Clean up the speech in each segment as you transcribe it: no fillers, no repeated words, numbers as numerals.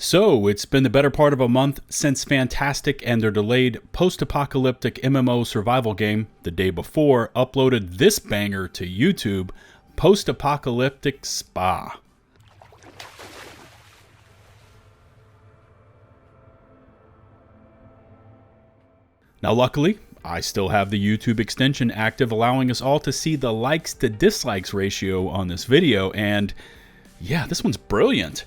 So, it's been the better part of a month since Fntastic and their delayed post-apocalyptic MMO survival game, The Day Before, uploaded this banger to YouTube, Post-Apocalyptic Spa. Now luckily, I still have the YouTube extension active, allowing us all to see the likes to dislikes ratio on this video, and yeah, this one's brilliant.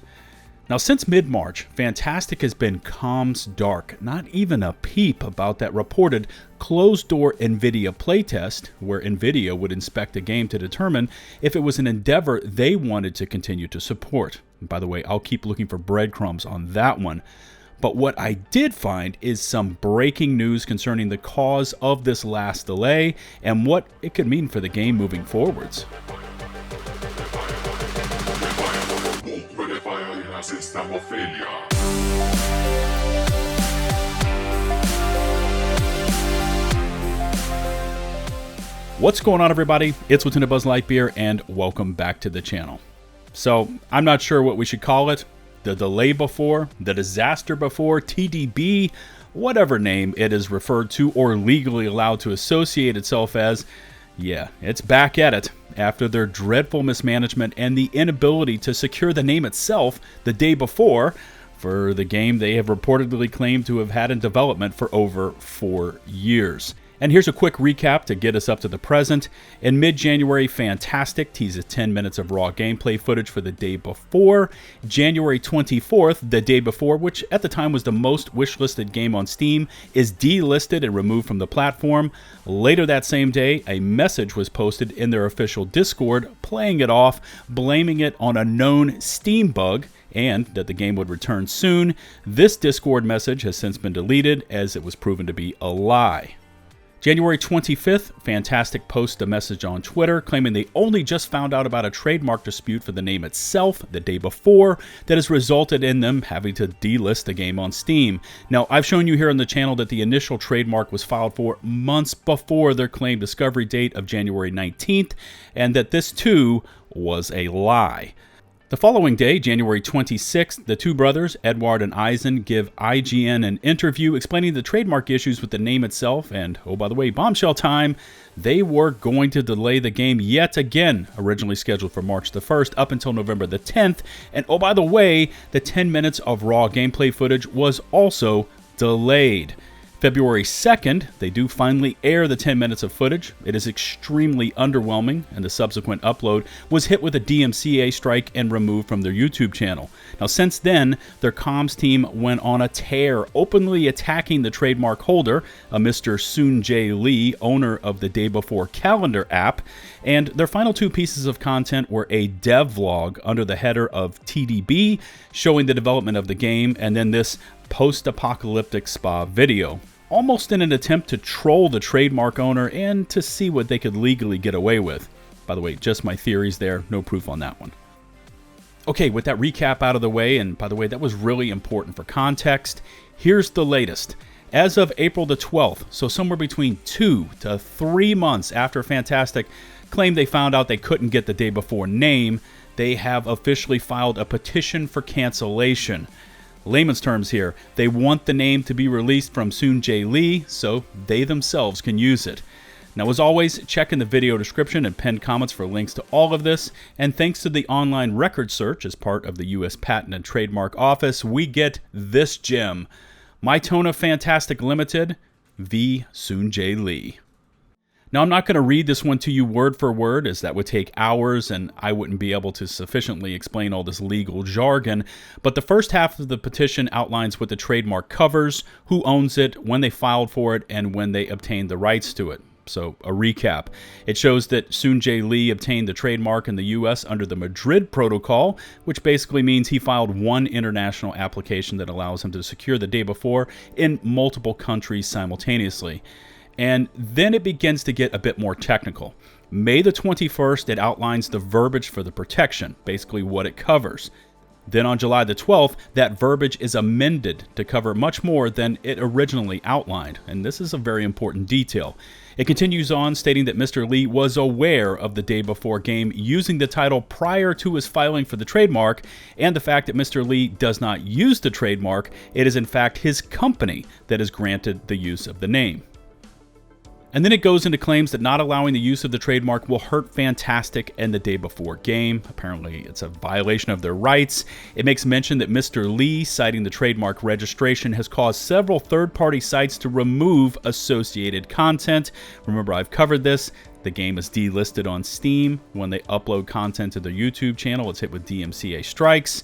Now, since mid-March, Fntastic has been comms dark, not even a peep about that reported closed-door Nvidia playtest, where Nvidia would inspect a game to determine if it was an endeavor they wanted to continue to support. And by the way, I'll keep looking for breadcrumbs on that one. But what I did find is some breaking news concerning the cause of this last delay and what it could mean for the game moving forwards. System of failure. What's going on, everybody? It's LukeTheDuke and welcome back to the channel. So, I'm not sure what we should call it. The delay before, the disaster before, TDB, whatever name it is referred to or legally allowed to associate itself as. Yeah, it's back at it after their dreadful mismanagement and the inability to secure the name itself the day before for the game they have reportedly claimed to have had in development for over 4 years. And here's a quick recap to get us up to the present. In mid-January, Fntastic teases 10 minutes of raw gameplay footage for The Day Before. January 24th, The Day Before, which at the time was the most wishlisted game on Steam, is delisted and removed from the platform. Later that same day, a message was posted in their official Discord, playing it off, blaming it on a known Steam bug, and that the game would return soon. This Discord message has since been deleted, as it was proven to be a lie. January 25th, Fntastic posted a message on Twitter claiming they only just found out about a trademark dispute for the name itself the day before that has resulted in them having to delist the game on Steam. Now, I've shown you here on the channel that the initial trademark was filed for months before their claimed discovery date of January 19th, and that this too was a lie. The following day, January 26th, the two brothers, Edward and Eisen, give IGN an interview explaining the trademark issues with the name itself, and, oh by the way, bombshell time, they were going to delay the game yet again, originally scheduled for March the 1st up until November the 10th, and oh by the way, the 10 minutes of raw gameplay footage was also delayed. February 2nd, they do finally air the 10 minutes of footage. It is extremely underwhelming, and the subsequent upload was hit with a DMCA strike and removed from their YouTube channel. Now, since then, their comms team went on a tear, openly attacking the trademark holder, a Mr. Soon-Jae Lee, owner of the Day Before calendar app, and their final two pieces of content were a dev vlog under the header of TDB, showing the development of the game, and then this post-apocalyptic spa video, almost in an attempt to troll the trademark owner and to see what they could legally get away with. By the way, just my theories there, no proof on that one. Okay, with that recap out of the way, and by the way, that was really important for context, here's the latest. As of April the 12th, so somewhere between 2 to 3 months after Fntastic claimed they found out they couldn't get the Day Before name, they have officially filed a petition for cancellation. Layman's terms here, they want the name to be released from Soon-Jae Lee so they themselves can use it. Now, as always, check in the video description and pinned comments for links to all of this, and thanks to the online record search as part of the U.S. Patent and Trademark Office, we get this gem. My Tone of Fntastic Limited, v. Soon-Jae Lee. Now, I'm not going to read this one to you word for word, as that would take hours and I wouldn't be able to sufficiently explain all this legal jargon, but the first half of the petition outlines what the trademark covers, who owns it, when they filed for it, and when they obtained the rights to it. So, a recap. It shows that Soon-Jae Lee obtained the trademark in the U.S. under the Madrid Protocol, which basically means he filed one international application that allows him to secure the Day Before in multiple countries simultaneously. And then it begins to get a bit more technical. May the 21st, it outlines the verbiage for the protection, basically what it covers. Then on July the 12th, that verbiage is amended to cover much more than it originally outlined, and this is a very important detail. It continues on stating that Mr. Lee was aware of the day before game using the title prior to his filing for the trademark, and the fact that Mr. Lee does not use the trademark, it is in fact his company that is granted the use of the name. And then it goes into claims that not allowing the use of the trademark will hurt fntastic and the day before game. Apparently, it's a violation of their rights. It makes mention that Mr. Lee, citing the trademark registration, has caused several third-party sites to remove associated content. Remember, I've covered this. The game is delisted on Steam. When they upload content to their YouTube channel, it's hit with DMCA strikes.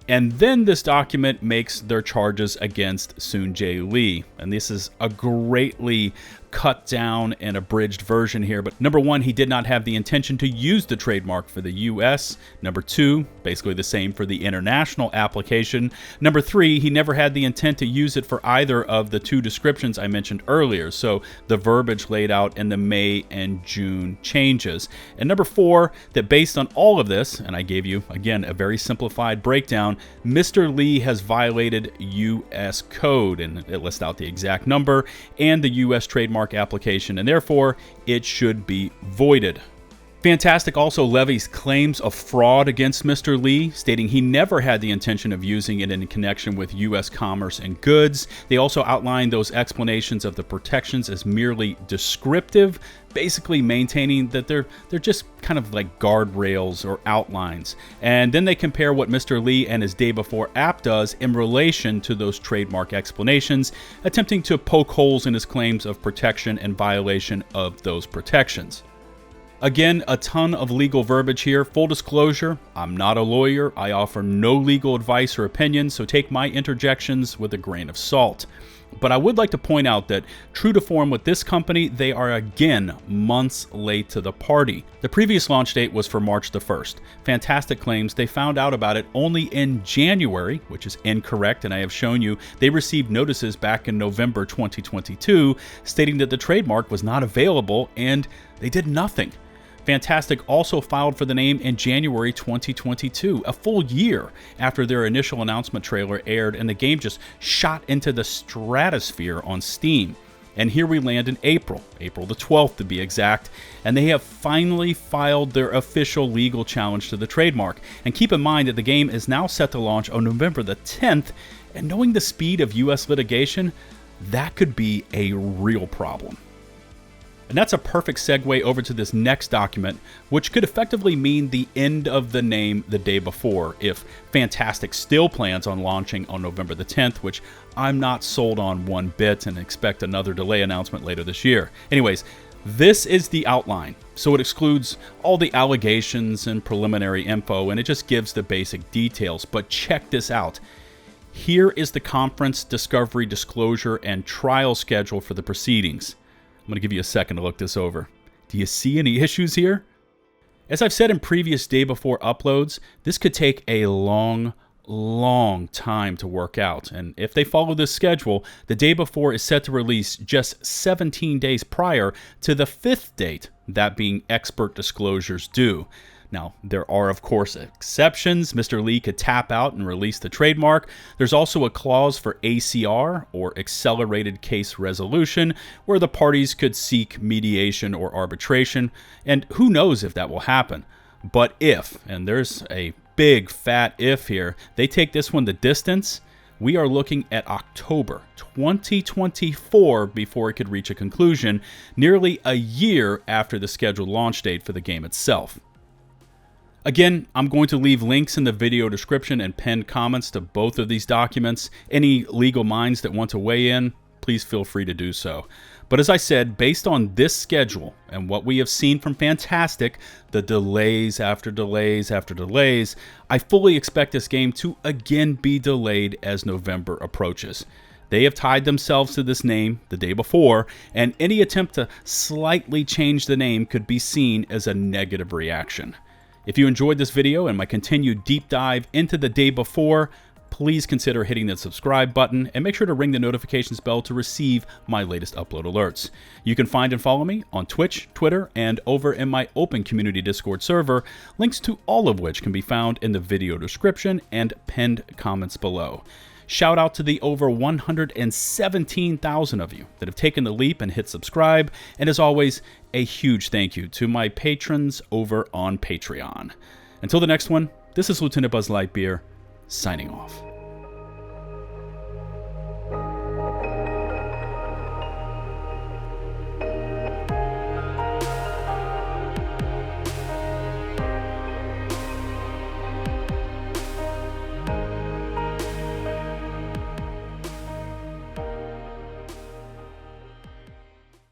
And then this document makes their charges against Soon J. Lee. And this is a greatly cut down and abridged version here. But number one, he did not have the intention to use the trademark for the US. Number two, basically the same for the international application. Number three, he never had the intent to use it for either of the two descriptions I mentioned earlier. So the verbiage laid out in the May and June changes. And number four, that based on all of this, and I gave you, again, a very simplified breakdown, Mr. Lee has violated US code, and it lists out the exact number, and the US trademark application, and therefore it should be voided. fntastic also levies claims of fraud against Mr. Lee, stating he never had the intention of using it in connection with U.S. commerce and goods. They also outline those explanations of the protections as merely descriptive, basically maintaining that they're just kind of like guardrails or outlines. And then they compare what Mr. Lee and his day before app does in relation to those trademark explanations, attempting to poke holes in his claims of protection and violation of those protections. Again, a ton of legal verbiage here. Full disclosure, I'm not a lawyer. I offer no legal advice or opinion, so take my interjections with a grain of salt. But I would like to point out that, true to form with this company, they are again months late to the party. The previous launch date was for March the 1st. fntastic claims they found out about it only in January, which is incorrect, and I have shown you they received notices back in November 2022 stating that the trademark was not available, and they did nothing. fntastic also filed for the name in January 2022, a full year after their initial announcement trailer aired and the game just shot into the stratosphere on Steam. And here we land in April the 12th to be exact, and they have finally filed their official legal challenge to the trademark. And keep in mind that the game is now set to launch on November the 10th, and knowing the speed of US litigation, that could be a real problem. And that's a perfect segue over to this next document, which could effectively mean the end of the name the day before if fntastic still plans on launching on November the 10th, which I'm not sold on one bit and expect another delay announcement later this year. Anyways, this is the outline. So it excludes all the allegations and preliminary info, and it just gives the basic details. But check this out. Here is the conference, discovery, disclosure, and trial schedule for the proceedings. I'm going to give you a second to look this over. Do you see any issues here? As I've said in previous day before uploads, this could take a long time to work out. And if they follow this schedule, the day before is set to release just 17 days prior to the 5th date, that being expert disclosures due. Now, there are, of course, exceptions. Mr. Lee could tap out and release the trademark. There's also a clause for ACR, or Accelerated Case Resolution, where the parties could seek mediation or arbitration, and who knows if that will happen. But if, and there's a big fat if here, they take this one the distance, we are looking at October 2024 before it could reach a conclusion, nearly a year after the scheduled launch date for the game itself. Again, I'm going to leave links in the video description and pinned comments to both of these documents. Any legal minds that want to weigh in, please feel free to do so. But as I said, based on this schedule and what we have seen from fntastic, the delays after delays after delays, I fully expect this game to again be delayed as November approaches. They have tied themselves to this name the day before, and any attempt to slightly change the name could be seen as a negative reaction. If you enjoyed this video and my continued deep dive into the day before, please consider hitting the subscribe button and make sure to ring the notifications bell to receive my latest upload alerts. You can find and follow me on Twitch, Twitter, and over in my open community Discord server, links to all of which can be found in the video description and pinned comments below. Shout out to the over 117,000 of you that have taken the leap and hit subscribe, and as always, a huge thank you to my patrons over on Patreon. Until the next one, this is LtBuzzLitebeer, signing off.